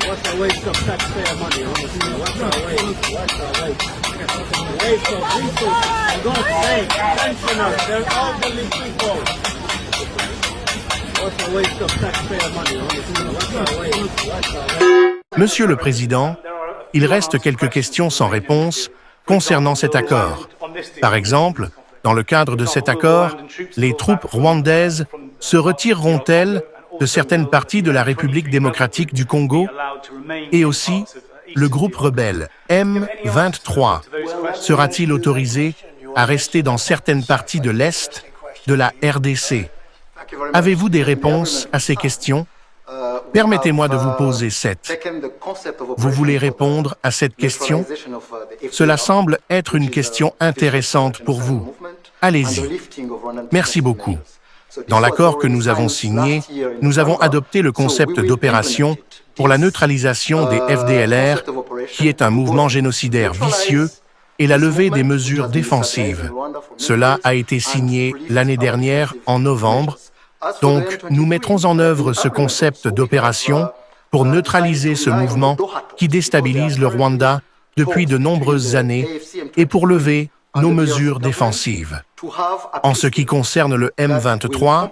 What's a waste of taxpayer money, honestly? What's a waste? What's a waste? Waste of resources. For God's sake, pensioners, they're elderly people. What's a waste of taxpayer money, honestly? What's a waste? What's a waste? Monsieur le Président, il reste quelques questions sans réponse concernant cet accord. Par exemple, dans le cadre de cet accord, les troupes rwandaises se retireront-elles de certaines parties de la République démocratique du Congo? Et aussi, le groupe rebelle M23 sera-t-il autorisé à rester dans certaines parties de l'Est de la RDC? Avez-vous des réponses à ces questions? Permettez-moi de vous poser 7. Vous voulez répondre à cette question? Cela semble être une question intéressante pour vous. Allez-y. Merci beaucoup. Dans l'accord que nous avons signé, nous avons adopté le concept d'opération pour la neutralisation des FDLR, qui est un mouvement génocidaire vicieux, et la levée des mesures défensives. Cela a été signé l'année dernière, en novembre. Donc, nous mettrons en œuvre ce concept d'opération pour neutraliser ce mouvement qui déstabilise le Rwanda depuis de nombreuses années et pour lever nos mesures défensives. En ce qui concerne le M23,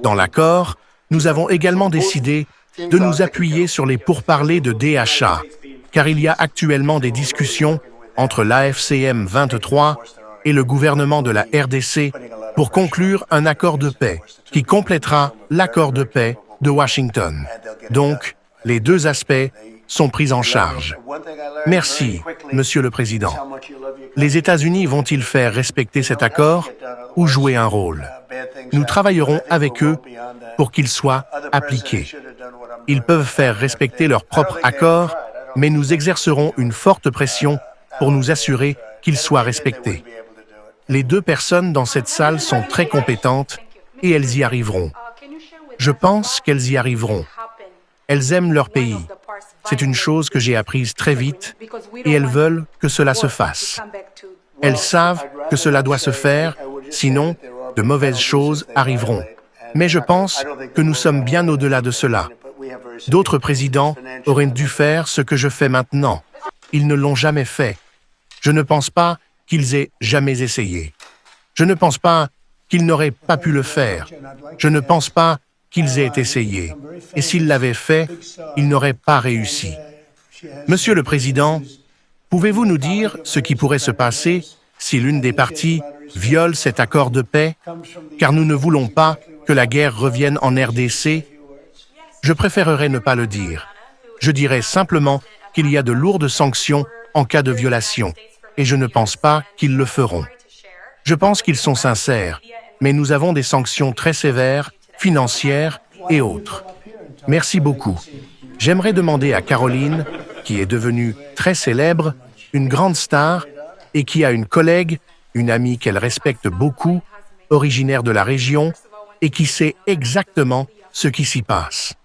dans l'accord, nous avons également décidé de nous appuyer sur les pourparlers de DHA, car il y a actuellement des discussions entre l'AFCM 23 et le gouvernement de la RDC pour conclure un accord de paix qui complétera l'accord de paix de Washington. Donc, les deux aspects sont pris en charge. Merci, Monsieur le Président. Les États-Unis vont-ils faire respecter cet accord ou jouer un rôle? Nous travaillerons avec eux pour qu'il soit appliqué. Ils peuvent faire respecter leur propre accord, mais nous exercerons une forte pression pour nous assurer qu'il soit respecté. Les deux personnes dans cette salle sont très compétentes et elles y arriveront. Je pense qu'elles y arriveront. Elles aiment leur pays. C'est une chose que j'ai apprise très vite et elles veulent que cela se fasse. Elles savent que cela doit se faire, sinon de mauvaises choses arriveront. Mais je pense que nous sommes bien au-delà de cela. D'autres présidents auraient dû faire ce que je fais maintenant. Ils ne l'ont jamais fait. Je ne pense pas qu'ils aient jamais essayé. Je ne pense pas qu'ils n'auraient pas pu le faire. Je ne pense pas qu'ils aient essayé. Et s'ils l'avaient fait, ils n'auraient pas réussi. Monsieur le Président, pouvez-vous nous dire ce qui pourrait se passer si l'une des parties viole cet accord de paix? Car nous ne voulons pas que la guerre revienne en RDC. Je préférerais ne pas le dire. Je dirais simplement qu'il y a de lourdes sanctions en cas de violation. Et je ne pense pas qu'ils le feront. Je pense qu'ils sont sincères, mais nous avons des sanctions très sévères, financières et autres. Merci beaucoup. J'aimerais demander à Caroline, qui est devenue très célèbre, une grande star, et qui a une collègue, une amie qu'elle respecte beaucoup, originaire de la région, et qui sait exactement ce qui s'y passe.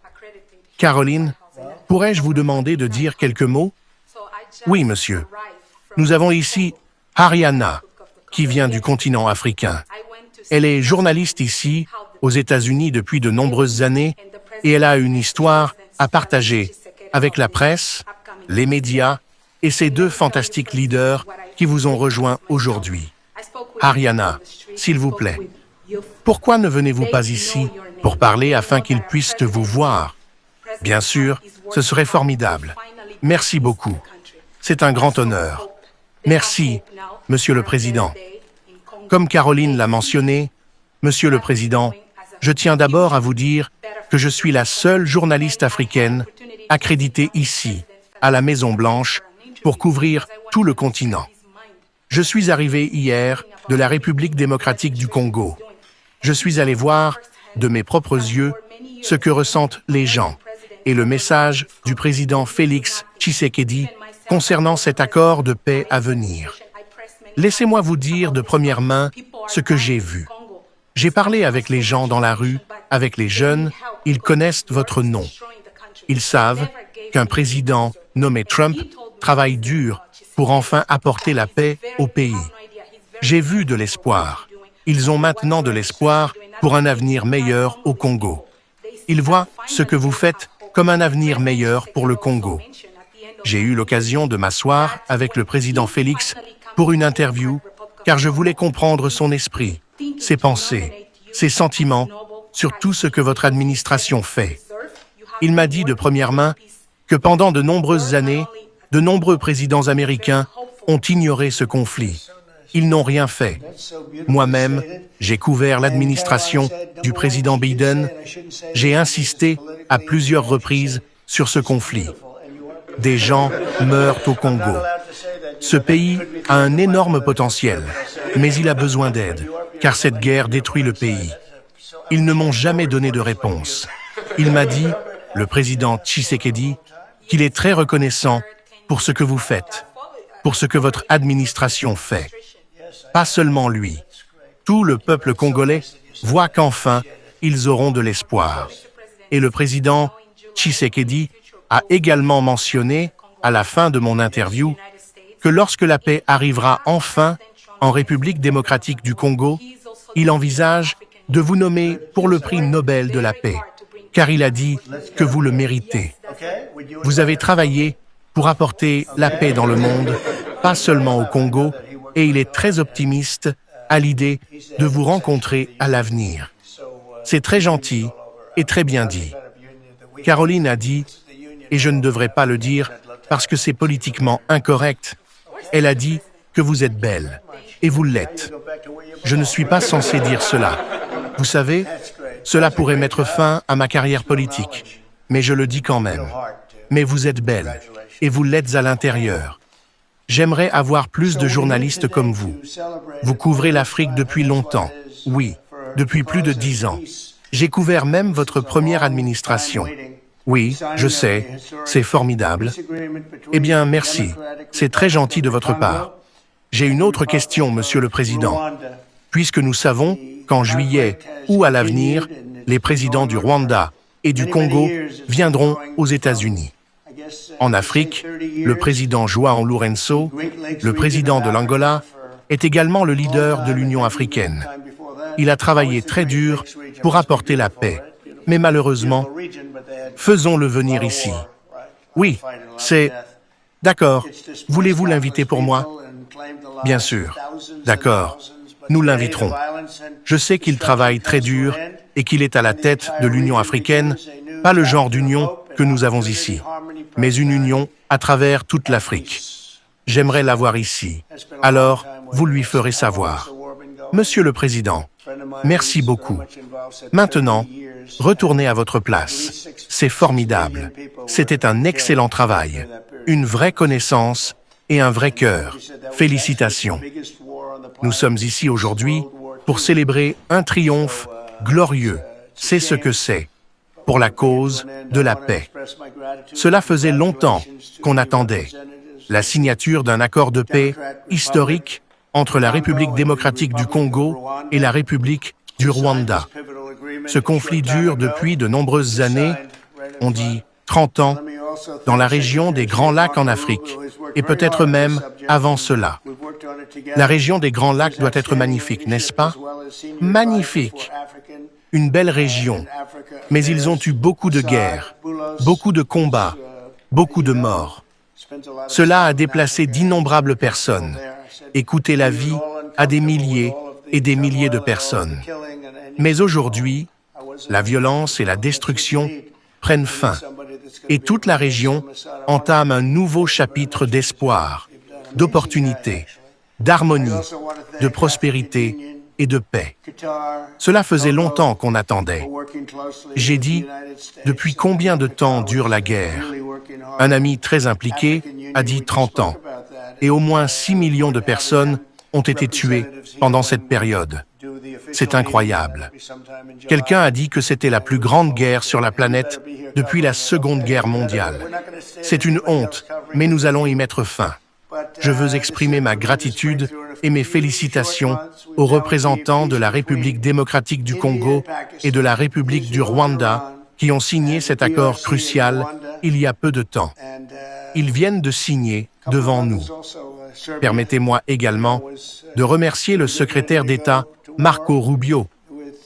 Caroline, pourrais-je vous demander de dire quelques mots? Oui, monsieur. Nous avons ici Ariana, qui vient du continent africain. Elle est journaliste ici, aux États-Unis depuis de nombreuses années, et elle a une histoire à partager avec la presse, les médias et ces deux fantastiques leaders qui vous ont rejoints aujourd'hui. Ariana, s'il vous plaît, pourquoi ne venez-vous pas ici pour parler afin qu'ils puissent vous voir? Bien sûr, ce serait formidable. Merci beaucoup. C'est un grand honneur. Merci, Monsieur le Président. Comme Caroline l'a mentionné, Monsieur le Président, je tiens d'abord à vous dire que je suis la seule journaliste africaine accréditée ici, à la Maison-Blanche, pour couvrir tout le continent. Je suis arrivé hier de la République démocratique du Congo. Je suis allé voir, de mes propres yeux, ce que ressentent les gens et le message du président Félix Tshisekedi concernant cet accord de paix à venir. Laissez-moi vous dire de première main ce que j'ai vu. J'ai parlé avec les gens dans la rue, avec les jeunes, ils connaissent votre nom. Ils savent qu'un président nommé Trump travaille dur pour enfin apporter la paix au pays. J'ai vu de l'espoir. Ils ont maintenant de l'espoir pour un avenir meilleur au Congo. Ils voient ce que vous faites comme un avenir meilleur pour le Congo. J'ai eu l'occasion de m'asseoir avec le président Félix pour une interview, car je voulais comprendre son esprit, ses pensées, ses sentiments sur tout ce que votre administration fait. Il m'a dit de première main que pendant de nombreuses années, de nombreux présidents américains ont ignoré ce conflit. Ils n'ont rien fait. Moi-même, j'ai couvert l'administration du président Biden. J'ai insisté à plusieurs reprises sur ce conflit. Des gens meurent au Congo. Ce pays a un énorme potentiel, mais il a besoin d'aide, car cette guerre détruit le pays. Ils ne m'ont jamais donné de réponse. Il m'a dit, le président Tshisekedi, qu'il est très reconnaissant pour ce que vous faites, pour ce que votre administration fait. Pas seulement lui. Tout le peuple congolais voit qu'enfin, ils auront de l'espoir. Et le président Tshisekedi a également mentionné, à la fin de mon interview, que lorsque la paix arrivera enfin en République démocratique du Congo, il envisage de vous nommer pour le prix Nobel de la paix, car il a dit que vous le méritez. Vous avez travaillé pour apporter la paix dans le monde, pas seulement au Congo, et il est très optimiste à l'idée de vous rencontrer à l'avenir. C'est très gentil et très bien dit. Caroline a dit, et je ne devrais pas le dire parce que c'est politiquement incorrect, elle a dit que vous êtes belle, et vous l'êtes. Je ne suis pas censé dire cela. Vous savez, cela pourrait mettre fin à ma carrière politique, mais je le dis quand même. Mais vous êtes belle, et vous l'êtes à l'intérieur. J'aimerais avoir plus de journalistes comme vous. Vous couvrez l'Afrique depuis longtemps. Oui, depuis plus de 10 ans. J'ai couvert même votre première administration. Oui, je sais, c'est formidable. Eh bien, merci. C'est très gentil de votre part. J'ai une autre question, Monsieur le Président. Puisque nous savons qu'en juillet ou à l'avenir, les présidents du Rwanda et du Congo viendront aux États-Unis. En Afrique, le président João Lourenço, le président de l'Angola, est également le leader de l'Union africaine. Il a travaillé très dur pour apporter la paix. Mais malheureusement, faisons-le venir ici. Oui, c'est... D'accord. Voulez-vous l'inviter pour moi? Bien sûr. D'accord. Nous l'inviterons. Je sais qu'il travaille très dur et qu'il est à la tête de l'Union africaine, pas le genre d'union que nous avons ici, mais une union à travers toute l'Afrique. J'aimerais l'avoir ici. Alors, vous lui ferez savoir. Monsieur le Président, merci beaucoup. Maintenant, retournez à votre place. C'est formidable. C'était un excellent travail, une vraie connaissance et un vrai cœur. Félicitations. Nous sommes ici aujourd'hui pour célébrer un triomphe glorieux. C'est ce que c'est, pour la cause de la paix. Cela faisait longtemps qu'on attendait la signature d'un accord de paix historique entre la République démocratique du Congo et la République du Rwanda. Ce conflit dure depuis de nombreuses années, on dit 30 ans, dans la région des Grands Lacs en Afrique, et peut-être même avant cela. La région des Grands Lacs doit être magnifique, n'est-ce pas? Magnifique! Une belle région, mais ils ont eu beaucoup de guerres, beaucoup de combats, beaucoup de morts. Cela a déplacé d'innombrables personnes et coûté la vie à des milliers et des milliers de personnes. Mais aujourd'hui, la violence et la destruction prennent fin et toute la région entame un nouveau chapitre d'espoir, d'opportunité, d'harmonie, de prospérité et de paix. Cela faisait longtemps qu'on attendait. J'ai dit, depuis combien de temps dure la guerre? Un ami très impliqué a dit 30 ans, et au moins 6 millions de personnes ont été tuées pendant cette période. C'est incroyable. Quelqu'un a dit que c'était la plus grande guerre sur la planète depuis la Seconde Guerre mondiale. C'est une honte, mais nous allons y mettre fin. Je veux exprimer ma gratitude et mes félicitations aux représentants de la République démocratique du Congo et de la République du Rwanda qui ont signé cet accord crucial il y a peu de temps. Ils viennent de signer devant nous. Permettez-moi également de remercier le secrétaire d'État Marco Rubio,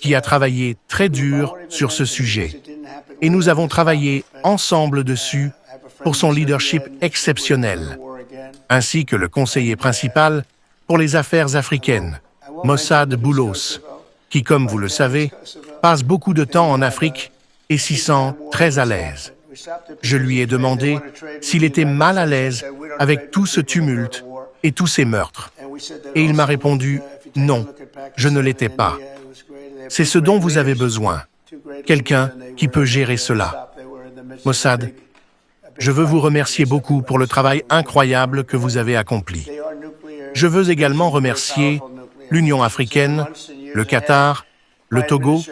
qui a travaillé très dur sur ce sujet. et nous avons travaillé ensemble dessus pour son leadership exceptionnel, ainsi que le conseiller principal pour les affaires africaines, Mossad Boulos, qui, comme vous le savez, passe beaucoup de temps en Afrique et s'y sent très à l'aise. Je lui ai demandé s'il était mal à l'aise avec tout ce tumulte et tous ces meurtres. Et il m'a répondu « Non, je ne l'étais pas. C'est ce dont vous avez besoin. Quelqu'un qui peut gérer cela. » Mossad, je veux vous remercier beaucoup pour le travail incroyable que vous avez accompli. Je veux également remercier l'Union africaine, le Qatar, le Togo,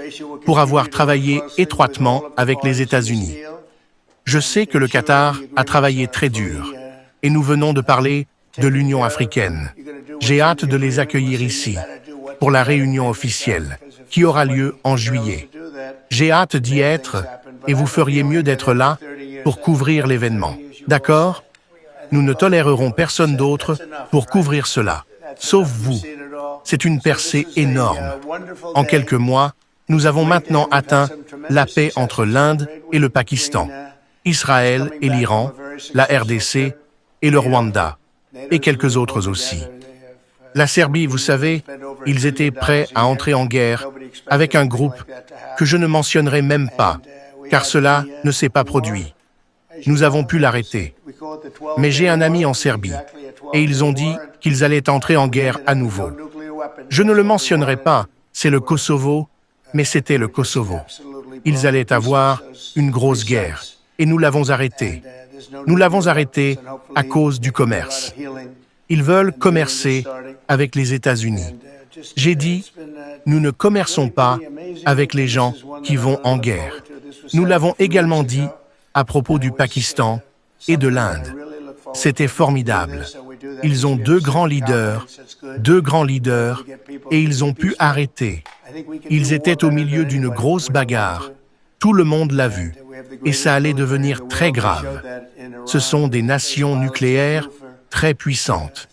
pour avoir travaillé étroitement avec les États-Unis. Je sais que le Qatar a travaillé très dur, et nous venons de parler de l'Union africaine. J'ai hâte de les accueillir ici, pour la réunion officielle, qui aura lieu en juillet. J'ai hâte d'y être, et vous feriez mieux d'être là pour couvrir l'événement. D'accord? Nous ne tolérerons personne d'autre pour couvrir cela, sauf vous. C'est une percée énorme. En quelques mois, nous avons maintenant atteint la paix entre l'Inde et le Pakistan, Israël et l'Iran, la RDC et le Rwanda, et quelques autres aussi. La Serbie, vous savez, ils étaient prêts à entrer en guerre avec un groupe que je ne mentionnerai même pas, car cela ne s'est pas produit. Nous avons pu l'arrêter. Mais j'ai un ami en Serbie, et ils ont dit qu'ils allaient entrer en guerre à nouveau. Je ne le mentionnerai pas, c'est le Kosovo, mais c'était le Kosovo. Ils allaient avoir une grosse guerre, et nous l'avons arrêté. Nous l'avons arrêté à cause du commerce. Ils veulent commercer avec les États-Unis. J'ai dit, nous ne commerçons pas avec les gens qui vont en guerre. Nous l'avons également dit à propos du Pakistan et de l'Inde. C'était formidable. Ils ont deux grands leaders, et ils ont pu arrêter. Ils étaient au milieu d'une grosse bagarre. Tout le monde l'a vu. Et ça allait devenir très grave. Ce sont des nations nucléaires très puissantes.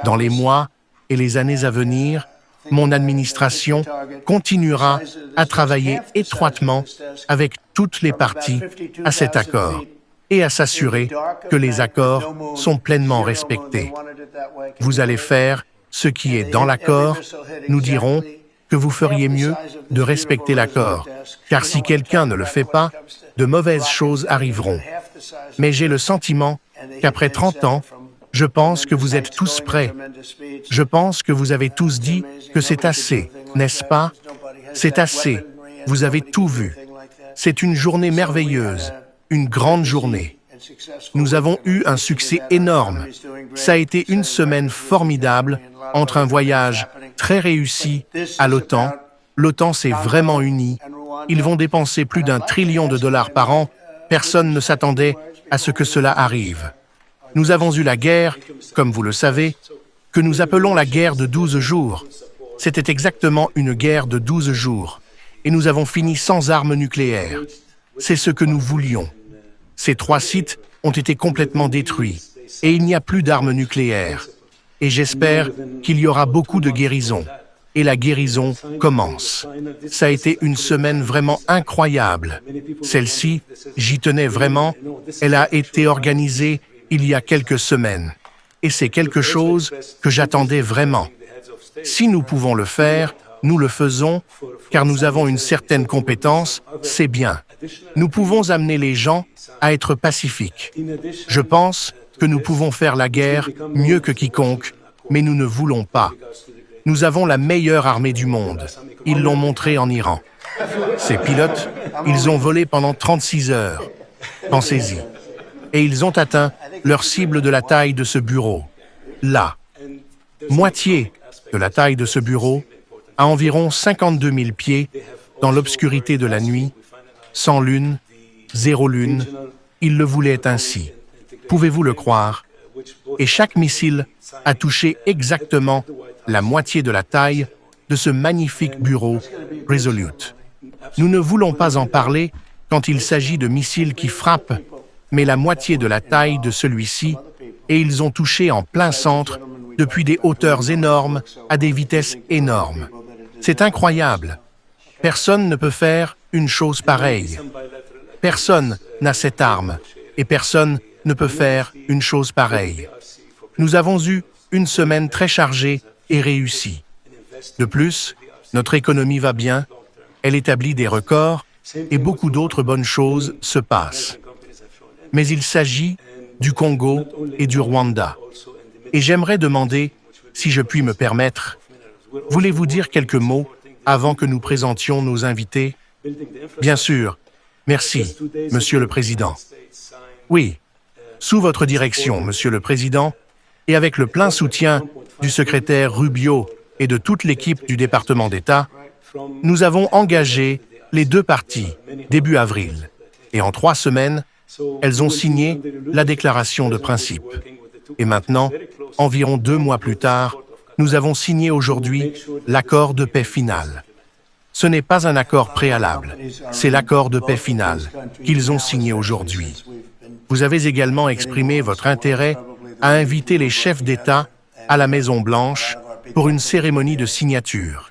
Dans les mois et les années à venir, mon administration continuera à travailler étroitement avec toutes les parties à cet accord et à s'assurer que les accords sont pleinement respectés. Vous allez faire ce qui est dans l'accord. Nous dirons que vous feriez mieux de respecter l'accord, car si quelqu'un ne le fait pas, de mauvaises choses arriveront. Mais j'ai le sentiment qu'après 30 ans, je pense que vous êtes tous prêts. Je pense que vous avez tous dit que c'est assez, n'est-ce pas? C'est assez. Vous avez tout vu. C'est une journée merveilleuse, une grande journée. Nous avons eu un succès énorme. Ça a été une semaine formidable entre un voyage très réussi à l'OTAN. L'OTAN s'est vraiment unie. Ils vont dépenser plus d'1 trillion de dollars par an. Personne ne s'attendait à ce que cela arrive. Nous avons eu la guerre, comme vous le savez, que nous appelons la guerre de 12 jours. C'était exactement une guerre de 12 jours. Et nous avons fini sans armes nucléaires. C'est ce que nous voulions. Ces 3 sites ont été complètement détruits et il n'y a plus d'armes nucléaires. Et j'espère qu'il y aura beaucoup de guérison. Et la guérison commence. Ça a été une semaine vraiment incroyable. Celle-ci, j'y tenais vraiment. Elle a été organisée il y a quelques semaines. Et c'est quelque chose que j'attendais vraiment. Si nous pouvons le faire, nous le faisons, car nous avons une certaine compétence, c'est bien. Nous pouvons amener les gens à être pacifiques. Je pense que nous pouvons faire la guerre mieux que quiconque, mais nous ne voulons pas. Nous avons la meilleure armée du monde. Ils l'ont montré en Iran. Ces pilotes, ils ont volé pendant 36 heures. Pensez-y. Et ils ont atteint leur cible de la taille de ce bureau. Là. Moitié de la taille de ce bureau, à environ 52 000 pieds, dans l'obscurité de la nuit, sans lune, 0 lune, ils le voulaient ainsi. Pouvez-vous le croire? Et chaque missile a touché exactement la moitié de la taille de ce magnifique bureau Resolute. Nous ne voulons pas en parler quand il s'agit de missiles qui frappent, mais la moitié de la taille de celui-ci, et ils ont touché en plein centre depuis des hauteurs énormes à des vitesses énormes. C'est incroyable. Personne ne peut faire une chose pareille. Personne n'a cette arme et personne ne peut faire une chose pareille. Nous avons eu une semaine très chargée et réussie. De plus, notre économie va bien, elle établit des records et beaucoup d'autres bonnes choses se passent. Mais il s'agit du Congo et du Rwanda. Et j'aimerais demander, si je puis me permettre, voulez-vous dire quelques mots avant que nous présentions nos invités? Bien sûr. Merci, Monsieur le Président. Oui, sous votre direction, Monsieur le Président, et avec le plein soutien du secrétaire Rubio et de toute l'équipe du département d'État, nous avons engagé les deux parties début avril. Et en 3 semaines, elles ont signé la déclaration de principe. Et maintenant, environ 2 mois plus tard, nous avons signé aujourd'hui l'accord de paix final. Ce n'est pas un accord préalable, c'est l'accord de paix final qu'ils ont signé aujourd'hui. Vous avez également exprimé votre intérêt à inviter les chefs d'État à la Maison-Blanche pour une cérémonie de signature.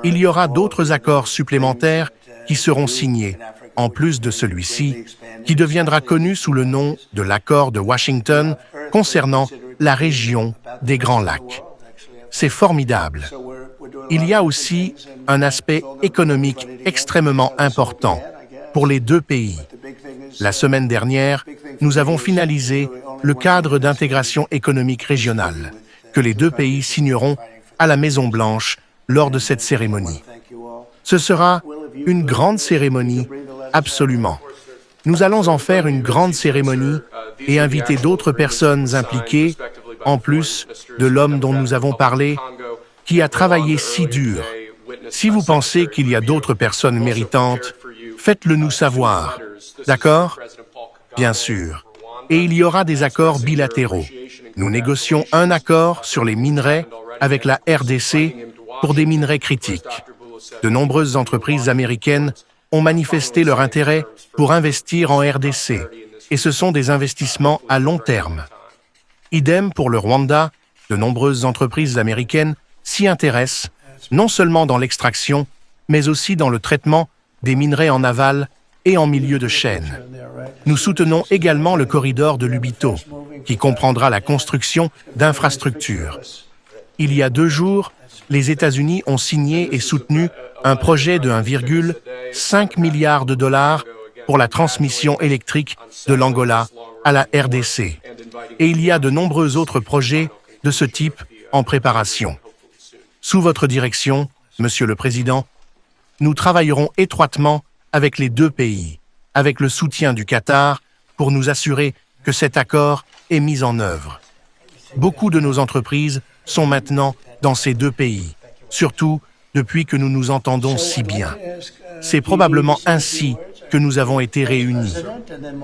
Il y aura d'autres accords supplémentaires qui seront signés, en plus de celui-ci, qui deviendra connu sous le nom de l'accord de Washington concernant la région des Grands Lacs. C'est formidable. Il y a aussi un aspect économique extrêmement important pour les deux pays. La semaine dernière, nous avons finalisé le cadre d'intégration économique régionale que les deux pays signeront à la Maison-Blanche lors de cette cérémonie. Ce sera une grande cérémonie, absolument. Nous allons en faire une grande cérémonie et inviter d'autres personnes impliquées, en plus de l'homme dont nous avons parlé, qui a travaillé si dur. Si vous pensez qu'il y a d'autres personnes méritantes, faites-le nous savoir. D'accord? Bien sûr. Et il y aura des accords bilatéraux. Nous négocions un accord sur les minerais avec la RDC pour des minerais critiques. De nombreuses entreprises américaines ont manifesté leur intérêt pour investir en RDC, et ce sont des investissements à long terme. Idem pour le Rwanda, de nombreuses entreprises américaines s'y intéressent, non seulement dans l'extraction, mais aussi dans le traitement des minerais en aval et en milieu de chaîne. Nous soutenons également le corridor de Lubito, qui comprendra la construction d'infrastructures. Il y a 2 jours, les États-Unis ont signé et soutenu un projet de 1,5 milliard de dollars pour la transmission électrique de l'Angola à la RDC. Et il y a de nombreux autres projets de ce type en préparation. Sous votre direction, Monsieur le Président, nous travaillerons étroitement avec les deux pays, avec le soutien du Qatar, pour nous assurer que cet accord est mis en œuvre. Beaucoup de nos entreprises sont maintenant dans ces deux pays, surtout depuis que nous nous entendons si bien. C'est probablement ainsi que nous avons été réunis.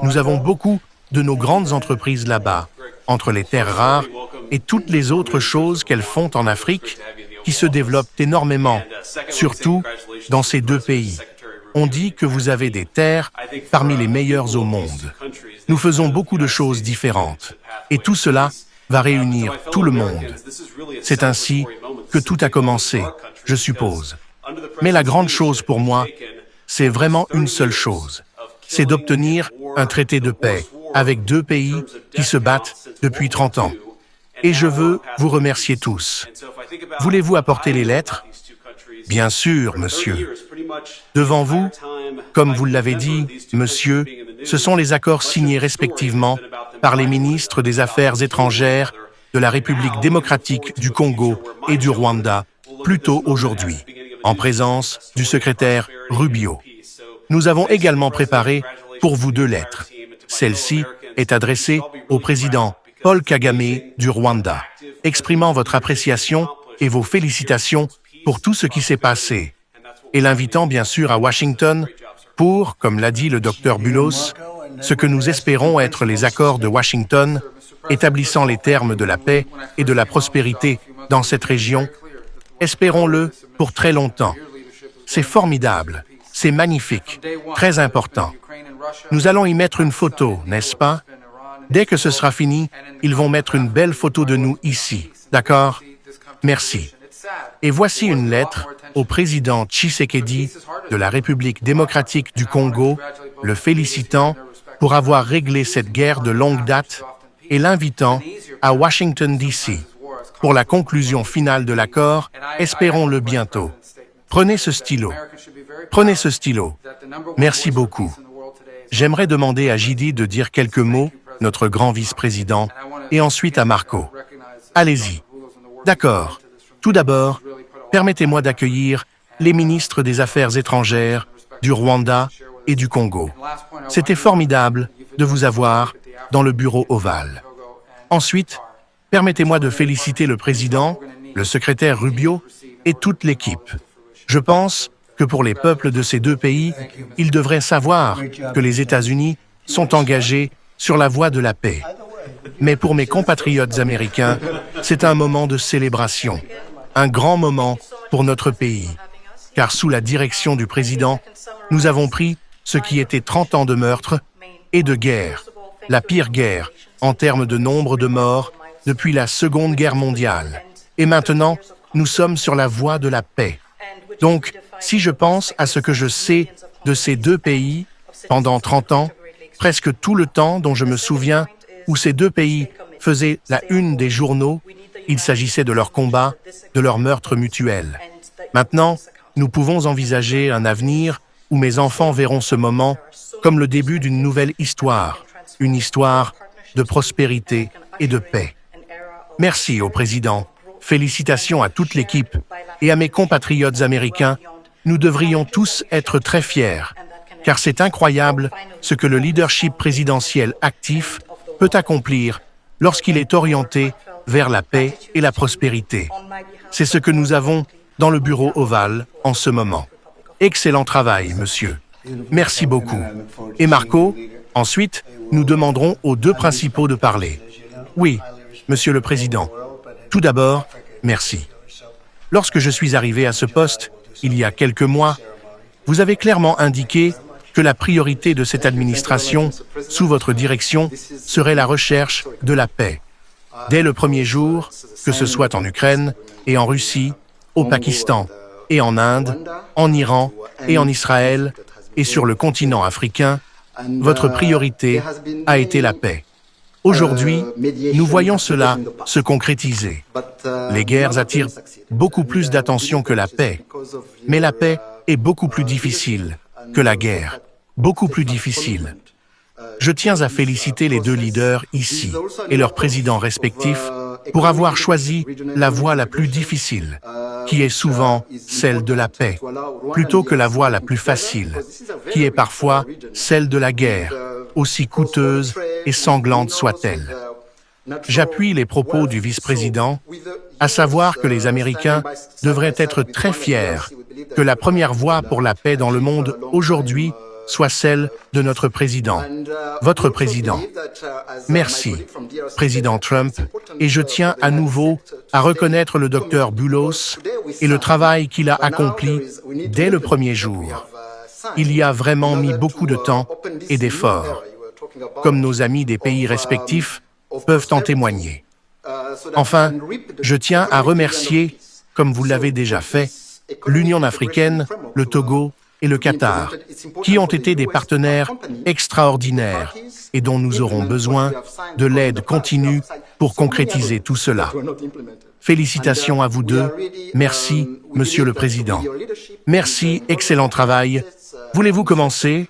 Nous avons beaucoup de nos grandes entreprises là-bas, entre les terres rares et toutes les autres choses qu'elles font en Afrique, qui se développent énormément, surtout dans ces deux pays. On dit que vous avez des terres parmi les meilleures au monde. Nous faisons beaucoup de choses différentes, et tout cela va réunir tout le monde. C'est ainsi que tout a commencé, je suppose. Mais la grande chose pour moi, c'est vraiment une seule chose. C'est d'obtenir un traité de paix avec deux pays qui se battent depuis 30 ans. Et je veux vous remercier tous. Voulez-vous apporter les lettres? Bien sûr, monsieur. Devant vous, comme vous l'avez dit, monsieur, ce sont les accords signés respectivement par les ministres des Affaires étrangères de la République démocratique du Congo et du Rwanda, plus tôt aujourd'hui, en présence du secrétaire Rubio. Nous avons également préparé pour vous 2 lettres. Celle-ci est adressée au président Paul Kagame du Rwanda, exprimant votre appréciation et vos félicitations pour tout ce qui s'est passé, et l'invitant bien sûr à Washington pour, comme l'a dit le Dr Bulos, ce que nous espérons être les accords de Washington, établissant les termes de la paix et de la prospérité dans cette région. Espérons-le pour très longtemps. C'est formidable, c'est magnifique, très important. Nous allons y mettre une photo, n'est-ce pas? Dès que ce sera fini, ils vont mettre une belle photo de nous ici, d'accord? Merci. Et voici une lettre au président Tshisekedi de la République démocratique du Congo, le félicitant pour avoir réglé cette guerre de longue date et l'invitant à Washington, D.C. pour la conclusion finale de l'accord, espérons-le bientôt. Prenez ce stylo. Prenez ce stylo. Merci beaucoup. J'aimerais demander à Jidi de dire quelques mots, notre grand vice-président, et ensuite à Marco. Allez-y. D'accord. Tout d'abord, permettez-moi d'accueillir les ministres des Affaires étrangères du Rwanda et du Congo. C'était formidable de vous avoir dans le bureau ovale. Ensuite, permettez-moi de féliciter le président, le secrétaire Rubio et toute l'équipe. Je pense que pour les peuples de ces deux pays, ils devraient savoir que les États-Unis sont engagés sur la voie de la paix. Mais pour mes compatriotes américains, c'est un moment de célébration, un grand moment pour notre pays, car sous la direction du président, nous avons pris ce qui était 30 ans de meurtre et de guerre, la pire guerre en termes de nombre de morts depuis la Seconde Guerre mondiale. Et maintenant, nous sommes sur la voie de la paix. Donc, si je pense à ce que je sais de ces deux pays pendant 30 ans, presque tout le temps dont je me souviens où ces deux pays faisaient la une des journaux, il s'agissait de leur combat, de leur meurtre mutuel. Maintenant, nous pouvons envisager un avenir où mes enfants verront ce moment comme le début d'une nouvelle histoire, une histoire de prospérité et de paix. Merci au président, félicitations à toute l'équipe et à mes compatriotes américains. Nous devrions tous être très fiers, car c'est incroyable ce que le leadership présidentiel actif peut accomplir lorsqu'il est orienté vers la paix et la prospérité. C'est ce que nous avons dans le bureau ovale en ce moment. Excellent travail, monsieur. Merci beaucoup. Et Marco, ensuite, nous demanderons aux deux principaux de parler. Oui, monsieur le président. Tout d'abord, merci. Lorsque je suis arrivé à ce poste, il y a quelques mois, vous avez clairement indiqué que la priorité de cette administration, sous votre direction, serait la recherche de la paix. Dès le premier jour, que ce soit en Ukraine et en Russie, au Pakistan et en Inde, en Iran et en Israël et sur le continent africain, votre priorité a été la paix. Aujourd'hui, nous voyons cela se concrétiser. Les guerres attirent beaucoup plus d'attention que la paix, mais la paix est beaucoup plus difficile que la guerre, beaucoup plus difficile. Je tiens à féliciter les deux leaders ici et leurs présidents respectifs pour avoir choisi la voie la plus difficile, qui est souvent celle de la paix, plutôt que la voie la plus facile, qui est parfois celle de la guerre, aussi coûteuse et sanglante soit-elle. J'appuie les propos du vice-président, à savoir que les Américains devraient être très fiers que la première voie pour la paix dans le monde aujourd'hui soit celle de notre président, votre président. Merci, président Trump, et je tiens à nouveau à reconnaître le docteur Bulos et le travail qu'il a accompli dès le premier jour. Il y a vraiment mis beaucoup de temps et d'efforts, comme nos amis des pays respectifs peuvent en témoigner. Enfin, je tiens à remercier, comme vous l'avez déjà fait, l'Union africaine, le Togo et le Qatar, qui ont été des partenaires extraordinaires et dont nous aurons besoin de l'aide continue pour concrétiser tout cela. Félicitations à vous deux. Merci, Monsieur le Président. Merci, excellent travail. Voulez-vous commencer?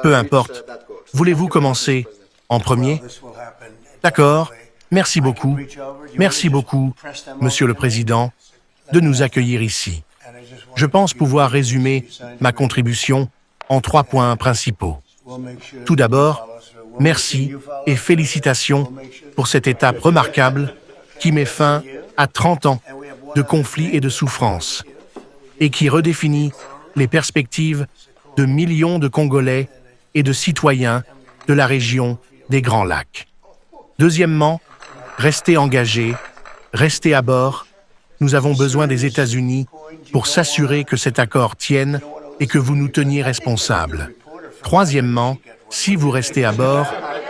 Peu importe. Voulez-vous commencer en premier? D'accord. Merci beaucoup. Merci beaucoup, Monsieur le Président, de nous accueillir ici. Je pense pouvoir résumer ma contribution en 3 points principaux. Tout d'abord, merci et félicitations pour cette étape remarquable qui met fin à 30 ans de conflits et de souffrances et qui redéfinit les perspectives de millions de Congolais et de citoyens de la région des Grands Lacs. Deuxièmement, restez engagés, restez à bord. Nous avons besoin des États-Unis pour s'assurer que cet accord tienne et que vous nous teniez responsables. Troisièmement, si vous restez à bord,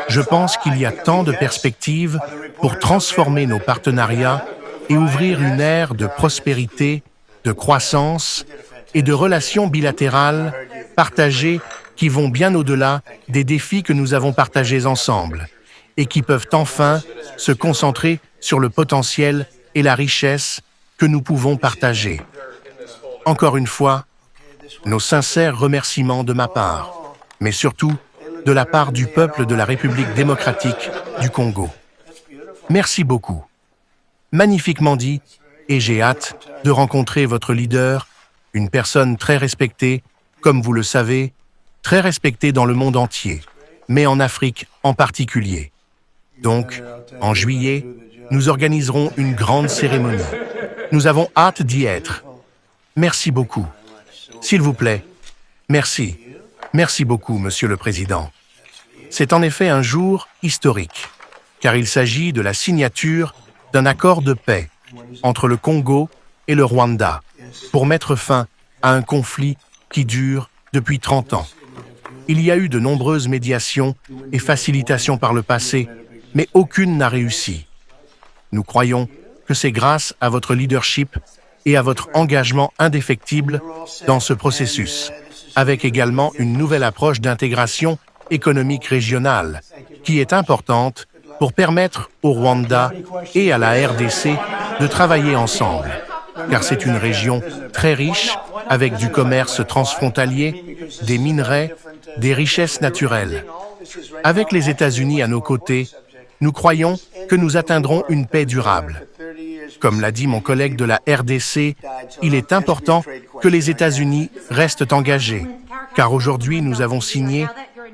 je pense qu'il y a tant de perspectives pour transformer nos partenariats et ouvrir une ère de prospérité, de croissance et de relations bilatérales partagées qui vont bien au-delà des défis que nous avons partagés ensemble et qui peuvent enfin se concentrer sur le potentiel et la richesse que nous pouvons partager. Encore une fois, nos sincères remerciements de ma part, mais surtout de la part du peuple de la République démocratique du Congo. Merci beaucoup. Magnifiquement dit, et j'ai hâte de rencontrer votre leader, une personne très respectée, comme vous le savez, très respectée dans le monde entier, mais en Afrique en particulier. Donc, en juillet, nous organiserons une grande cérémonie. Nous avons hâte d'y être. Merci beaucoup. S'il vous plaît, merci. Merci beaucoup, Monsieur le Président. C'est en effet un jour historique, car il s'agit de la signature d'un accord de paix entre le Congo et le Rwanda pour mettre fin à un conflit qui dure depuis 30 ans. Il y a eu de nombreuses médiations et facilitations par le passé, mais aucune n'a réussi. Nous croyons que c'est grâce à votre leadership et à votre engagement indéfectible dans ce processus, avec également une nouvelle approche d'intégration économique régionale, qui est importante pour permettre au Rwanda et à la RDC de travailler ensemble, car c'est une région très riche, avec du commerce transfrontalier, des minerais, des richesses naturelles. Avec les États-Unis à nos côtés, nous croyons que nous atteindrons une paix durable. Comme l'a dit mon collègue de la RDC, il est important que les États-Unis restent engagés, car aujourd'hui nous avons signé,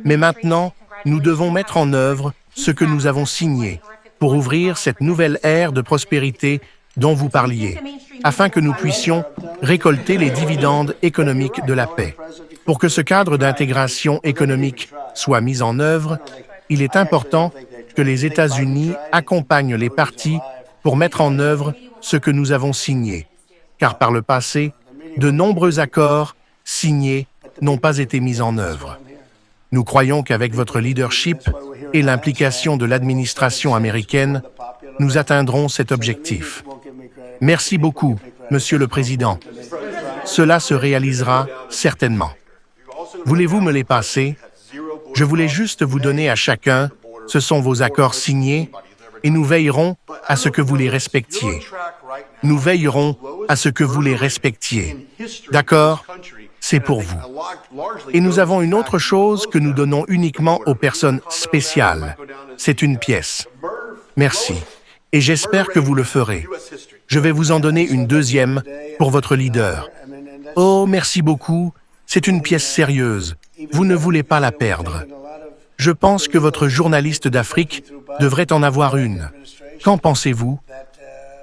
mais maintenant nous devons mettre en œuvre ce que nous avons signé pour ouvrir cette nouvelle ère de prospérité dont vous parliez, afin que nous puissions récolter les dividendes économiques de la paix. Pour que ce cadre d'intégration économique soit mis en œuvre, il est important que les États-Unis accompagnent les parties pour mettre en œuvre ce que nous avons signé, car par le passé, de nombreux accords signés n'ont pas été mis en œuvre. Nous croyons qu'avec votre leadership et l'implication de l'administration américaine, nous atteindrons cet objectif. Merci beaucoup, Monsieur le Président. Cela se réalisera certainement. Voulez-vous me les passer? Je voulais juste vous donner à chacun, ce sont vos accords signés, et nous veillerons à ce que vous les respectiez. Nous veillerons à ce que vous les respectiez. D'accord? C'est pour vous. Et nous avons une autre chose que nous donnons uniquement aux personnes spéciales. C'est une pièce. Merci. Et j'espère que vous le ferez. Je vais vous en donner une deuxième pour votre leader. Oh, merci beaucoup. C'est une pièce sérieuse. Vous ne voulez pas la perdre. Je pense que votre journaliste d'Afrique devrait en avoir une. Qu'en pensez-vous?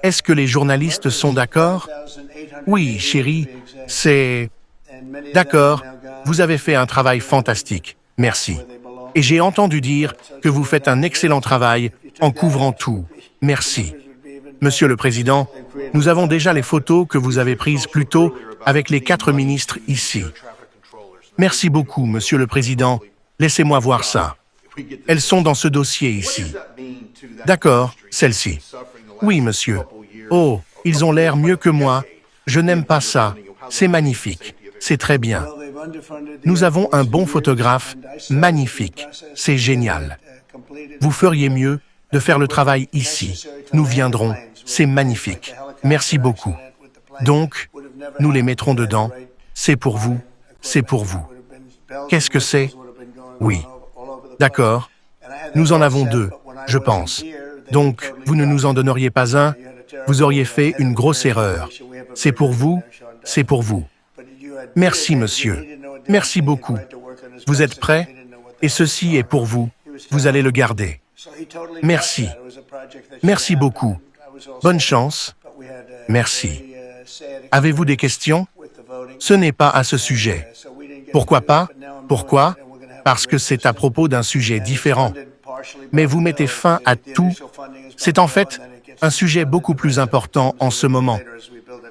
Est-ce que les journalistes sont d'accord? Oui, chérie, c'est... D'accord, vous avez fait un travail fantastique. Merci. Et j'ai entendu dire que vous faites un excellent travail en couvrant tout. Merci. Monsieur le Président, nous avons déjà les photos que vous avez prises plus tôt avec les 4 ministres ici. Merci beaucoup, Monsieur le Président. Laissez-moi voir ça. Elles sont dans ce dossier ici. D'accord, celle-ci. Oui, monsieur. Oh, ils ont l'air mieux que moi. Je n'aime pas ça. C'est magnifique. C'est très bien. Nous avons un bon photographe. Magnifique. C'est génial. Vous feriez mieux de faire le travail ici. Nous viendrons. C'est magnifique. Merci beaucoup. Donc, nous les mettrons dedans. C'est pour vous. C'est pour vous. Qu'est-ce que c'est? Oui. D'accord. Nous en avons 2, je pense. Donc, vous ne nous en donneriez pas un? Vous auriez fait une grosse erreur. C'est pour vous, c'est pour vous. Merci, monsieur. Merci beaucoup. Vous êtes prêts? Et ceci est pour vous. Vous allez le garder. Merci. Merci beaucoup. Bonne chance. Merci. Avez-vous des questions? Ce n'est pas à ce sujet. Pourquoi pas? Pourquoi? Parce que c'est à propos d'un sujet différent. Mais vous mettez fin à tout. C'est en fait un sujet beaucoup plus important en ce moment.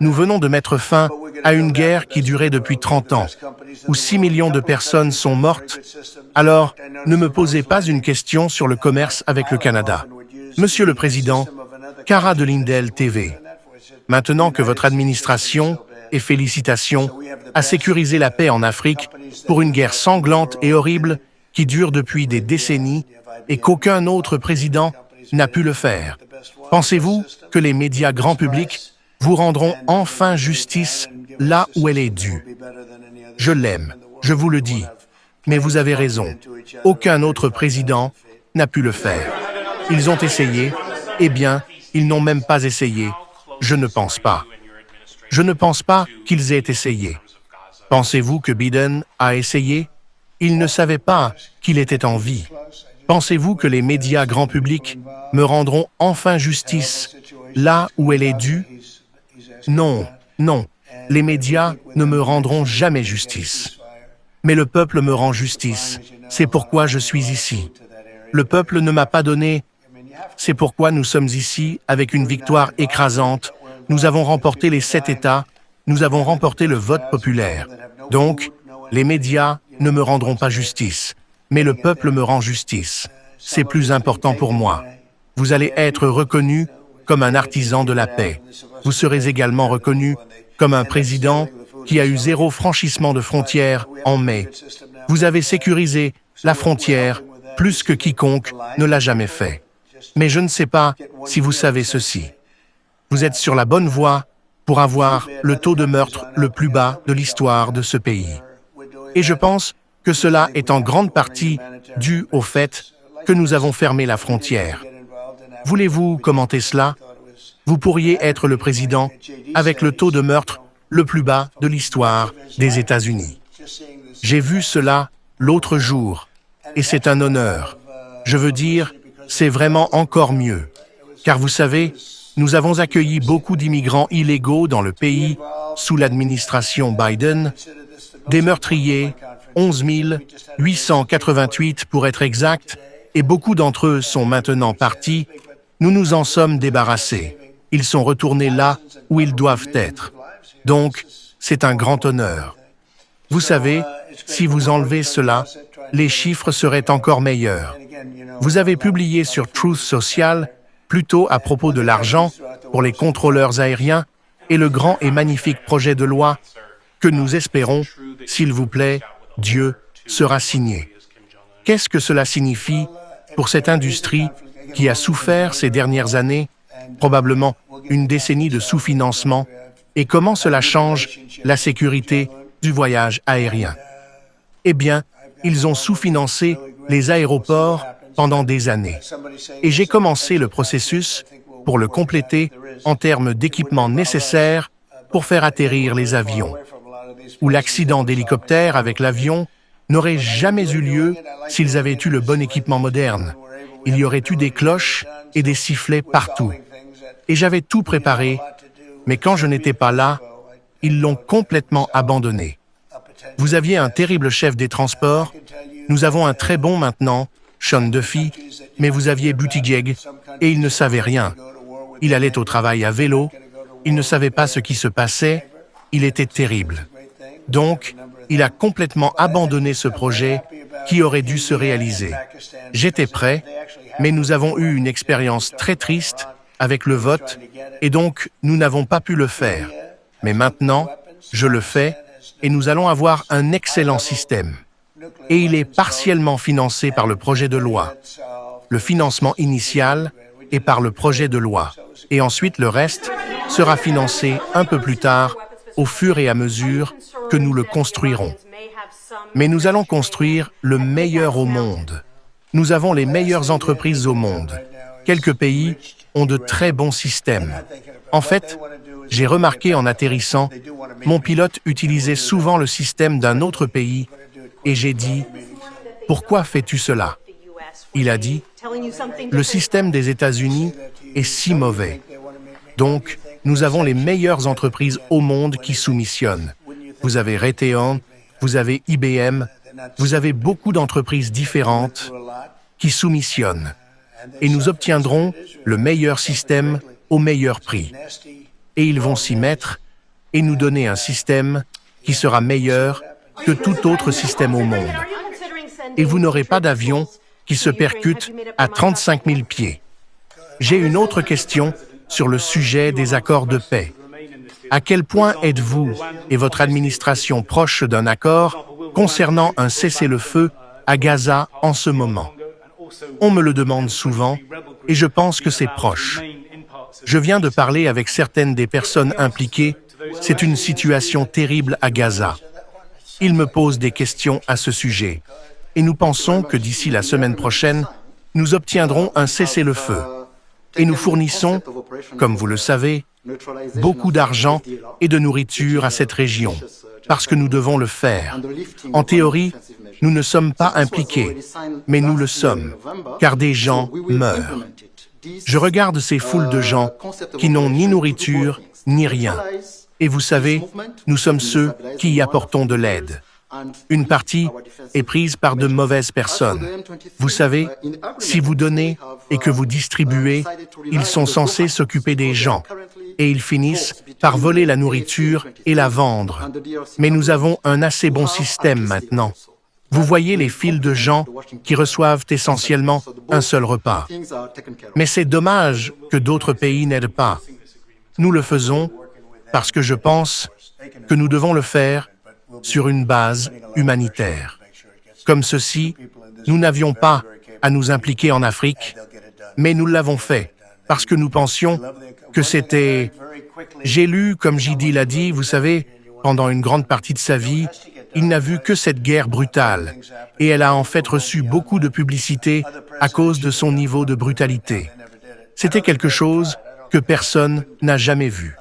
Nous venons de mettre fin à une guerre qui durait depuis 30 ans, où 6 millions de personnes sont mortes. Alors, ne me posez pas une question sur le commerce avec le Canada. Monsieur le Président, Cara de Lindell TV. Maintenant que votre administration et félicitations, a sécurisé la paix en Afrique pour une guerre sanglante et horrible qui dure depuis des décennies et qu'aucun autre président n'a pu le faire. Pensez-vous que les médias grand public vous rendront enfin justice là où elle est due? Je l'aime, je vous le dis, mais vous avez raison. Aucun autre président n'a pu le faire. Ils ont essayé, eh bien, ils n'ont même pas essayé. Je ne pense pas. Je ne pense pas qu'ils aient essayé. Pensez-vous que Biden a essayé? Il ne savait pas qu'il était en vie. Pensez-vous que les médias grand public me rendront enfin justice là où elle est due? Non, non, les médias ne me rendront jamais justice. Mais le peuple me rend justice. C'est pourquoi je suis ici. Le peuple ne m'a pas donné. C'est pourquoi nous sommes ici avec une victoire écrasante. Nous avons remporté les 7 États. Nous avons remporté le vote populaire. Donc, les médias ne me rendront pas justice. Mais le peuple me rend justice. C'est plus important pour moi. Vous allez être reconnu comme un artisan de la paix. Vous serez également reconnu comme un président qui a eu 0 franchissement de frontières en mai. Vous avez sécurisé la frontière plus que quiconque ne l'a jamais fait. Mais je ne sais pas si vous savez ceci. Vous êtes sur la bonne voie pour avoir le taux de meurtre le plus bas de l'histoire de ce pays. Et je pense que cela est en grande partie dû au fait que nous avons fermé la frontière. Voulez-vous commenter cela? Vous pourriez être le président avec le taux de meurtre le plus bas de l'histoire des États-Unis. J'ai vu cela l'autre jour, et c'est un honneur. Je veux dire, c'est vraiment encore mieux. Car vous savez, nous avons accueilli beaucoup d'immigrants illégaux dans le pays sous l'administration Biden, des meurtriers, 11 888 pour être exact, et beaucoup d'entre eux sont maintenant partis. Nous nous en sommes débarrassés. Ils sont retournés là où ils doivent être. Donc, c'est un grand honneur. Vous savez, si vous enlevez cela, les chiffres seraient encore meilleurs. Vous avez publié sur Truth Social, plutôt à propos de l'argent pour les contrôleurs aériens et le grand et magnifique projet de loi que nous espérons, s'il vous plaît, Dieu, sera signé. Qu'est-ce que cela signifie pour cette industrie qui a souffert ces dernières années, probablement une décennie de sous-financement, et comment cela change la sécurité du voyage aérien? Eh bien, ils ont sous-financé les aéroports pendant des années. Et j'ai commencé le processus pour le compléter en termes d'équipements nécessaires pour faire atterrir les avions. Ou l'accident d'hélicoptère avec l'avion n'aurait jamais eu lieu s'ils avaient eu le bon équipement moderne. Il y aurait eu des cloches et des sifflets partout. Et j'avais tout préparé, mais quand je n'étais pas là, ils l'ont complètement abandonné. Vous aviez un terrible chef des transports, nous avons un très bon maintenant, Sean Duffy, mais vous aviez Buttigieg, et il ne savait rien. Il allait au travail à vélo, il ne savait pas ce qui se passait, il était terrible. Donc, il a complètement abandonné ce projet qui aurait dû se réaliser. J'étais prêt, mais nous avons eu une expérience très triste avec le vote, et donc nous n'avons pas pu le faire. Mais maintenant, je le fais, et nous allons avoir un excellent système. Et il est partiellement financé par le projet de loi. Le financement initial est par le projet de loi. Et ensuite, le reste sera financé un peu plus tard, au fur et à mesure que nous le construirons. Mais nous allons construire le meilleur au monde. Nous avons les meilleures entreprises au monde. Quelques pays ont de très bons systèmes. En fait, j'ai remarqué en atterrissant, mon pilote utilisait souvent le système d'un autre pays et j'ai dit « Pourquoi fais-tu cela ?» Il a dit « Le système des États-Unis est si mauvais. Donc, nous avons les meilleures entreprises au monde qui soumissionnent. Vous avez Raytheon, vous avez IBM, vous avez beaucoup d'entreprises différentes qui soumissionnent. Et nous obtiendrons le meilleur système au meilleur prix. Et ils vont s'y mettre et nous donner un système qui sera meilleur que tout autre système au monde. Et vous n'aurez pas d'avion qui se percute à 35 000 pieds. J'ai une autre question sur le sujet des accords de paix. À quel point êtes-vous et votre administration proches d'un accord concernant un cessez-le-feu à Gaza en ce moment? On me le demande souvent et je pense que c'est proche. Je viens de parler avec certaines des personnes impliquées. C'est une situation terrible à Gaza. Ils me posent des questions à ce sujet. Et nous pensons que d'ici la semaine prochaine, nous obtiendrons un cessez-le-feu. Et nous fournissons, comme vous le savez, beaucoup d'argent et de nourriture à cette région, parce que nous devons le faire. En théorie, nous ne sommes pas impliqués, mais nous le sommes, car des gens meurent. Je regarde ces foules de gens qui n'ont ni nourriture, ni rien. Et vous savez, nous sommes ceux qui y apportons de l'aide. Une partie est prise par de mauvaises personnes. Vous savez, si vous donnez et que vous distribuez, ils sont censés s'occuper des gens. Et ils finissent par voler la nourriture et la vendre. Mais nous avons un assez bon système maintenant. Vous voyez les files de gens qui reçoivent essentiellement un seul repas. Mais c'est dommage que d'autres pays n'aident pas. Nous le faisons parce que je pense que nous devons le faire sur une base humanitaire. Comme ceci, nous n'avions pas à nous impliquer en Afrique, mais nous l'avons fait parce que nous pensions que c'était... J'ai lu, comme J.D. l'a dit, vous savez, pendant une grande partie de sa vie, il n'a vu que cette guerre brutale, et elle a en fait reçu beaucoup de publicité à cause de son niveau de brutalité. C'était quelque chose que personne n'a jamais vu.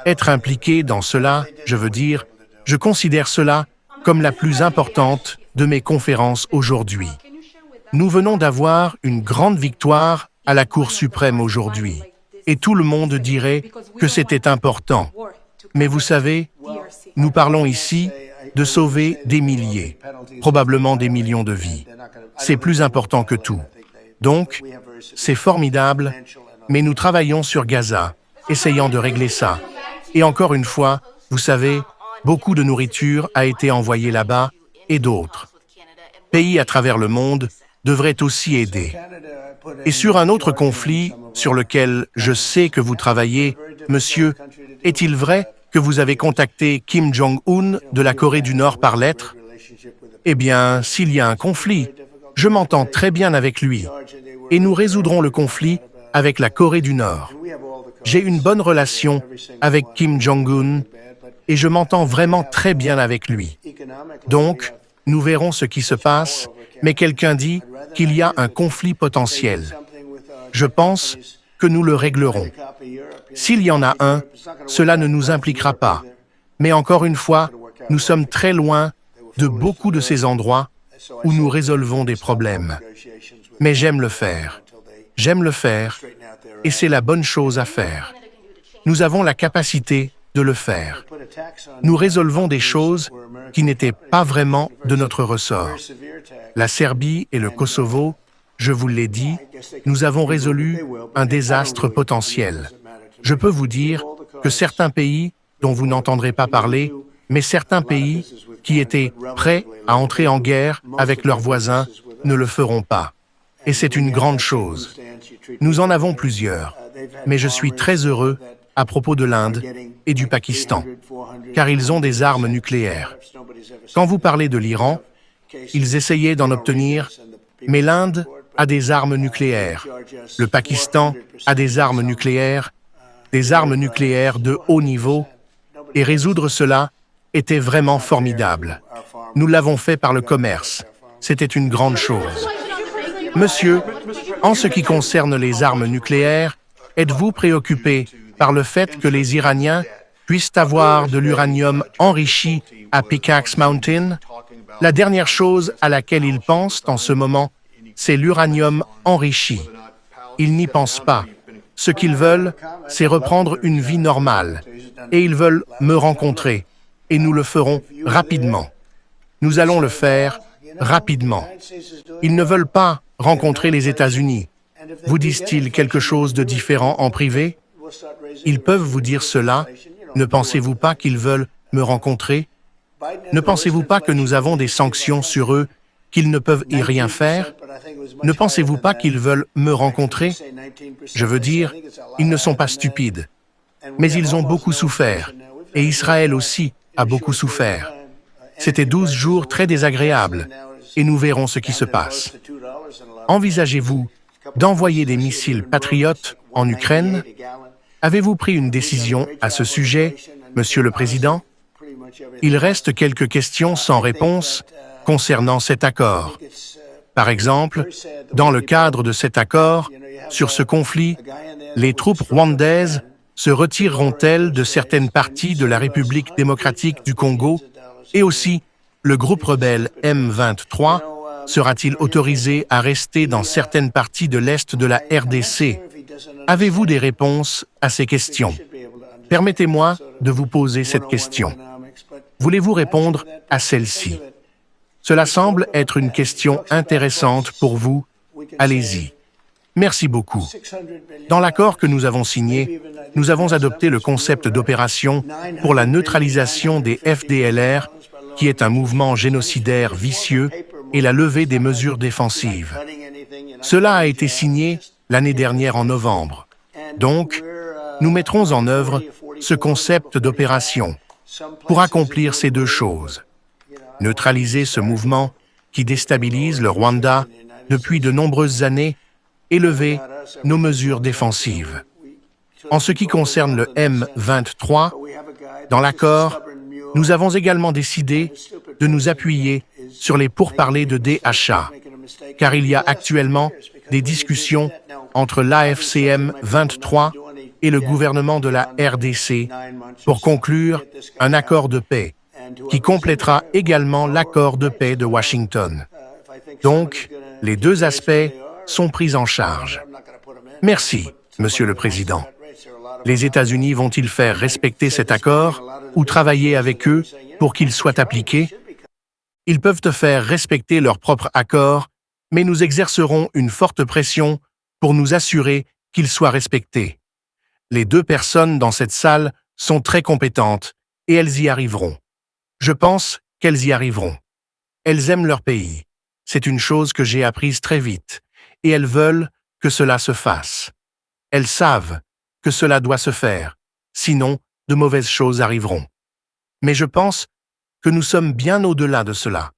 Être impliqué dans cela, je veux dire, je considère cela comme la plus importante de mes conférences aujourd'hui. Nous venons d'avoir une grande victoire à la Cour suprême aujourd'hui, et tout le monde dirait que c'était important. Mais vous savez, nous parlons ici de sauver des milliers, probablement des millions de vies. C'est plus important que tout. Donc, c'est formidable, mais nous travaillons sur Gaza, essayant de régler ça. Et encore une fois, vous savez, beaucoup de nourriture a été envoyée là-bas et d'autres. Pays à travers le monde devraient aussi aider. Et sur un autre conflit sur lequel je sais que vous travaillez, monsieur, est-il vrai que vous avez contacté Kim Jong-un de la Corée du Nord par lettre? Eh bien, s'il y a un conflit, je m'entends très bien avec lui. Et nous résoudrons le conflit avec la Corée du Nord. J'ai une bonne relation avec Kim Jong-un et je m'entends vraiment très bien avec lui. Donc, nous verrons ce qui se passe, mais quelqu'un dit qu'il y a un conflit potentiel. Je pense que nous le réglerons. S'il y en a un, cela ne nous impliquera pas. Mais encore une fois, nous sommes très loin de beaucoup de ces endroits où nous résolvons des problèmes. Mais j'aime le faire. J'aime le faire, et c'est la bonne chose à faire. Nous avons la capacité de le faire. Nous résolvons des choses qui n'étaient pas vraiment de notre ressort. La Serbie et le Kosovo, je vous l'ai dit, nous avons résolu un désastre potentiel. Je peux vous dire que certains pays dont vous n'entendrez pas parler, mais certains pays qui étaient prêts à entrer en guerre avec leurs voisins ne le feront pas. Et c'est une grande chose. Nous en avons plusieurs, mais je suis très heureux à propos de l'Inde et du Pakistan, car ils ont des armes nucléaires. Quand vous parlez de l'Iran, ils essayaient d'en obtenir, mais l'Inde a des armes nucléaires. Le Pakistan a des armes nucléaires de haut niveau, et résoudre cela était vraiment formidable. Nous l'avons fait par le commerce. C'était une grande chose. Monsieur, en ce qui concerne les armes nucléaires, êtes-vous préoccupé par le fait que les Iraniens puissent avoir de l'uranium enrichi à Pickaxe Mountain? La dernière chose à laquelle ils pensent en ce moment, c'est l'uranium enrichi. Ils n'y pensent pas. Ce qu'ils veulent, c'est reprendre une vie normale. Et ils veulent me rencontrer. Et nous le ferons rapidement. Nous allons le faire rapidement. Ils ne veulent pas rencontrer les États-Unis. Vous disent-ils quelque chose de différent en privé? Ils peuvent vous dire cela. Ne pensez-vous pas qu'ils veulent me rencontrer? Ne pensez-vous pas que nous avons des sanctions sur eux, qu'ils ne peuvent y rien faire? Ne pensez-vous pas qu'ils veulent me rencontrer? Je veux dire, ils ne sont pas stupides. mais ils ont beaucoup souffert, et Israël aussi a beaucoup souffert. C'était 12 jours très désagréables, et nous verrons ce qui se passe. Envisagez-vous d'envoyer des missiles patriotes en Ukraine? Avez-vous pris une décision à ce sujet, Monsieur le Président? Il reste quelques questions sans réponse concernant cet accord. Par exemple, dans le cadre de cet accord, sur ce conflit, les troupes rwandaises se retireront-elles de certaines parties de la République démocratique du Congo? Et aussi, le groupe rebelle M23 sera-t-il autorisé à rester dans certaines parties de l'Est de la RDC? Avez-vous des réponses à ces questions? Permettez-moi de vous poser cette question. Voulez-vous répondre à celle-ci? Cela semble être une question intéressante pour vous. Allez-y. Merci beaucoup. Dans l'accord que nous avons signé, nous avons adopté le concept d'opération pour la neutralisation des FDLR, qui est un mouvement génocidaire vicieux, et la levée des mesures défensives. Cela a été signé l'année dernière en novembre. Donc, nous mettrons en œuvre ce concept d'opération pour accomplir ces deux choses. Neutraliser ce mouvement qui déstabilise le Rwanda depuis de nombreuses années et lever nos mesures défensives. En ce qui concerne le M23, dans l'accord, nous avons également décidé de nous appuyer sur les pourparlers de DHA, car il y a actuellement des discussions entre l'AFCM 23 et le gouvernement de la RDC pour conclure un accord de paix qui complétera également l'accord de paix de Washington. Donc, les deux aspects sont pris en charge. Merci, Monsieur le Président. Les États-Unis vont-ils faire respecter cet accord ou travailler avec eux pour qu'il soit appliqué? Ils peuvent faire respecter leur propre accord, mais nous exercerons une forte pression pour nous assurer qu'il soit respecté. Les deux personnes dans cette salle sont très compétentes et elles y arriveront. Je pense qu'elles y arriveront. Elles aiment leur pays. C'est une chose que j'ai apprise très vite, et elles veulent que cela se fasse. Elles savent que cela doit se faire, sinon de mauvaises choses arriveront. Mais je pense que nous sommes bien au-delà de cela.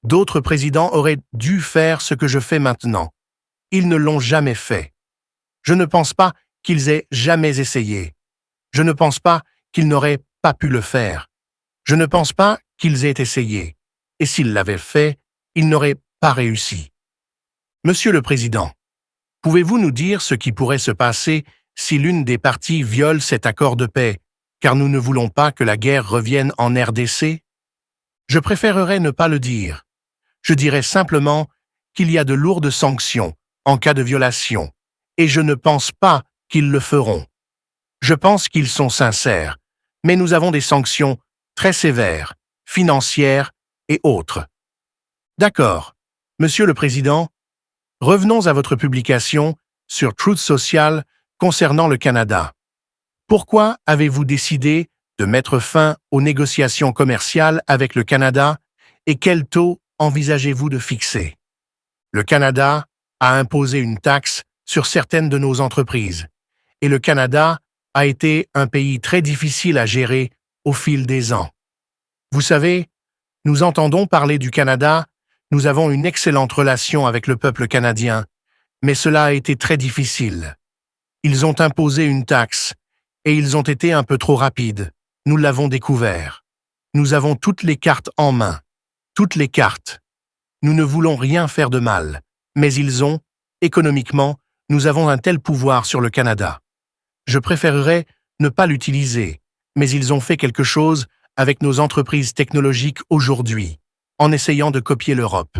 D'autres présidents auraient dû faire ce que je fais maintenant. Ils ne l'ont jamais fait. Je ne pense pas qu'ils aient jamais essayé. Je ne pense pas qu'ils n'auraient pas pu le faire. Je ne pense pas qu'ils aient essayé. Et s'ils l'avaient fait, ils n'auraient pas réussi. Monsieur le Président, pouvez-vous nous dire ce qui pourrait se passer si l'une des parties viole cet accord de paix, car nous ne voulons pas que la guerre revienne en RDC? Je préférerais ne pas le dire. Je dirais simplement qu'il y a de lourdes sanctions en cas de violation, et je ne pense pas qu'ils le feront. Je pense qu'ils sont sincères, mais nous avons des sanctions très sévères, financières et autres. D'accord. Monsieur le Président, revenons à votre publication sur Truth Social concernant le Canada. Pourquoi avez-vous décidé de mettre fin aux négociations commerciales avec le Canada et quel taux envisagez-vous de fixer? Le Canada a imposé une taxe sur certaines de nos entreprises et le Canada a été un pays très difficile à gérer au fil des ans. Vous savez, nous entendons parler du Canada, nous avons une excellente relation avec le peuple canadien, mais cela a été très difficile. Ils ont imposé une taxe, et ils ont été un peu trop rapides. Nous l'avons découvert. Nous avons toutes les cartes en main. Toutes les cartes. Nous ne voulons rien faire de mal, mais ils ont, économiquement, nous avons un tel pouvoir sur le Canada. Je préférerais ne pas l'utiliser, mais ils ont fait quelque chose avec nos entreprises technologiques aujourd'hui, en essayant de copier l'Europe.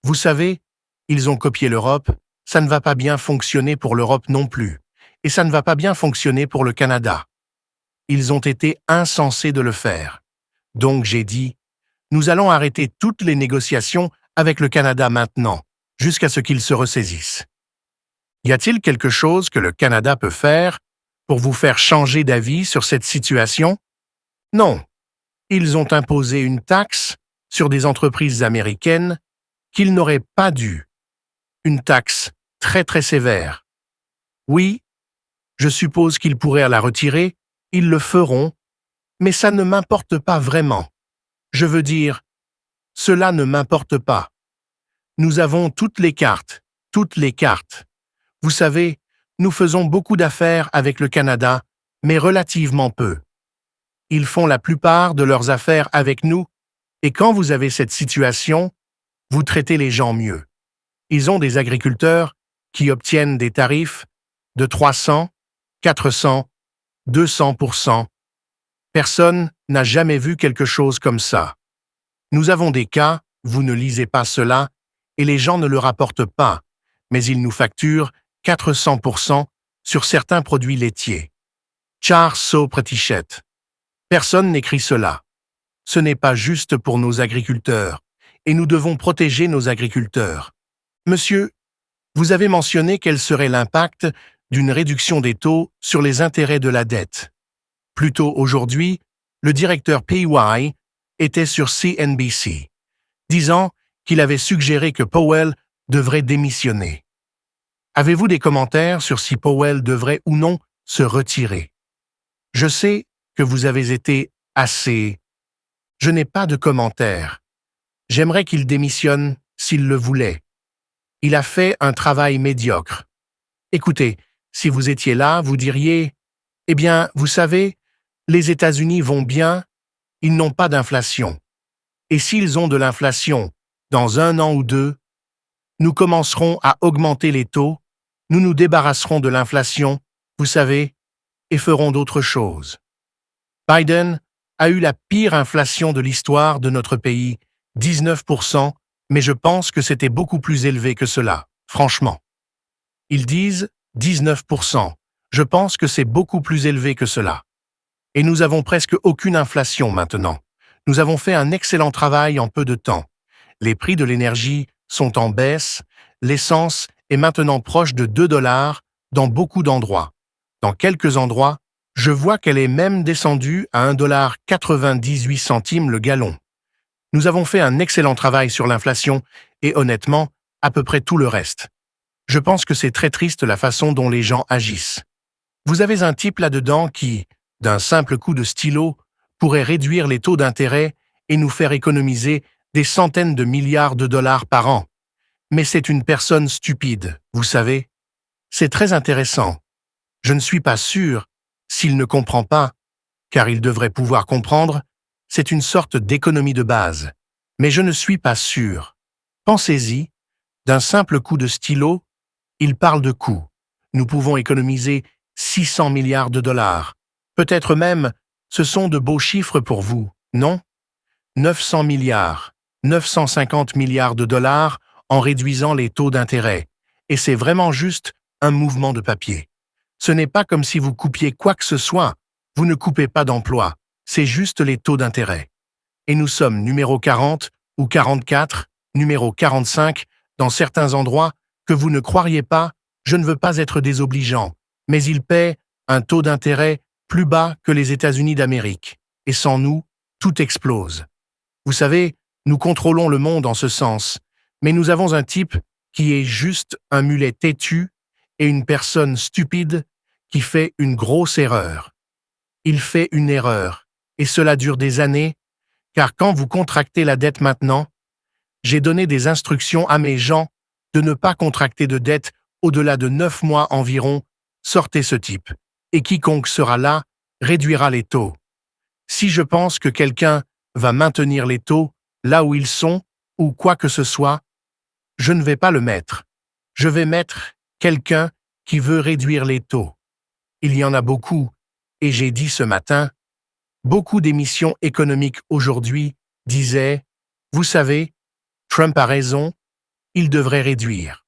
Vous savez, ils ont copié l'Europe, ça ne va pas bien fonctionner pour l'Europe non plus, et ça ne va pas bien fonctionner pour le Canada. Ils ont été insensés de le faire. Donc j'ai dit, nous allons arrêter toutes les négociations avec le Canada maintenant, jusqu'à ce qu'ils se ressaisissent. Y a-t-il quelque chose que le Canada peut faire pour vous faire changer d'avis sur cette situation? Non. Ils ont imposé une taxe sur des entreprises américaines qu'ils n'auraient pas dû. Une taxe très très sévère. Oui, Je suppose qu'ils pourraient la retirer, ils le feront, mais ça ne m'importe pas vraiment. Je veux dire, cela ne m'importe pas. Nous avons toutes les cartes, toutes les cartes. Vous savez, nous faisons beaucoup d'affaires avec le Canada, mais relativement peu. Ils font la plupart de leurs affaires avec nous, et quand vous avez cette situation, vous traitez les gens mieux. Ils ont des agriculteurs qui obtiennent des tarifs de 300, 400, 200%. Personne n'a jamais vu quelque chose comme ça. Nous avons des cas, vous ne lisez pas cela, et les gens ne le rapportent pas, mais ils nous facturent 400% sur certains produits laitiers. Char so pratichette. Personne n'écrit cela. Ce n'est pas juste pour nos agriculteurs, et nous devons protéger nos agriculteurs. Monsieur, vous avez mentionné quel serait l'impact d'une réduction des taux sur les intérêts de la dette. Plus tôt aujourd'hui, le directeur PY était sur CNBC, disant qu'il avait suggéré que Powell devrait démissionner. Avez-vous des commentaires sur si Powell devrait ou non se retirer? Je sais que vous avez été assez... Je n'ai pas de commentaires. J'aimerais qu'il démissionne s'il le voulait. Il a fait un travail médiocre. Écoutez, si vous étiez là, vous diriez, « Eh bien, vous savez, les États-Unis vont bien, ils n'ont pas d'inflation. Et s'ils ont de l'inflation, dans 1 an ou 2, nous commencerons à augmenter les taux, nous nous débarrasserons de l'inflation, vous savez, et ferons d'autres choses. » Biden a eu la pire inflation de l'histoire de notre pays, 19%, mais je pense que c'était beaucoup plus élevé que cela, franchement. Ils disent 19%. Je pense que c'est beaucoup plus élevé que cela. Et nous avons presque aucune inflation maintenant. Nous avons fait un excellent travail en peu de temps. Les prix de l'énergie sont en baisse, l'essence est maintenant proche de 2 $ dans beaucoup d'endroits. Dans quelques endroits, je vois qu'elle est même descendue à 1,98 $ le gallon. Nous avons fait un excellent travail sur l'inflation et honnêtement, à peu près tout le reste. Je pense que c'est très triste la façon dont les gens agissent. Vous avez un type là-dedans qui, d'un simple coup de stylo, pourrait réduire les taux d'intérêt et nous faire économiser des centaines de milliards de dollars par an. Mais c'est une personne stupide, vous savez. C'est très intéressant. Je ne suis pas sûr, s'il ne comprend pas, car il devrait pouvoir comprendre, c'est une sorte d'économie de base. Mais je ne suis pas sûr. Pensez-y, d'un simple coup de stylo, il parle de coûts. Nous pouvons économiser 600 milliards de dollars. Peut-être même, ce sont de beaux chiffres pour vous, non? 900 milliards, 950 milliards de dollars en réduisant les taux d'intérêt. Et c'est vraiment juste un mouvement de papier. Ce n'est pas comme si vous coupiez quoi que ce soit. Vous ne coupez pas d'emploi. C'est juste les taux d'intérêt. Et nous sommes numéro 40 ou 44, numéro 45, dans certains endroits que vous ne croiriez pas, je ne veux pas être désobligeant, mais ils paient un taux d'intérêt plus bas que les États-Unis d'Amérique. Et sans nous, tout explose. Vous savez, nous contrôlons le monde en ce sens, mais nous avons un type qui est juste un mulet têtu et une personne stupide qui fait une grosse erreur. Il fait une erreur, et cela dure des années, car quand vous contractez la dette maintenant, j'ai donné des instructions à mes gens de ne pas contracter de dette au-delà de 9 mois environ, sortez ce type, et quiconque sera là réduira les taux. Si je pense que quelqu'un va maintenir les taux là où ils sont, ou quoi que ce soit, je ne vais pas le mettre. Je vais mettre quelqu'un qui veut réduire les taux. Il y en a beaucoup, et j'ai dit ce matin, beaucoup d'émissions économiques aujourd'hui disaient, vous savez, Trump a raison, il devrait réduire.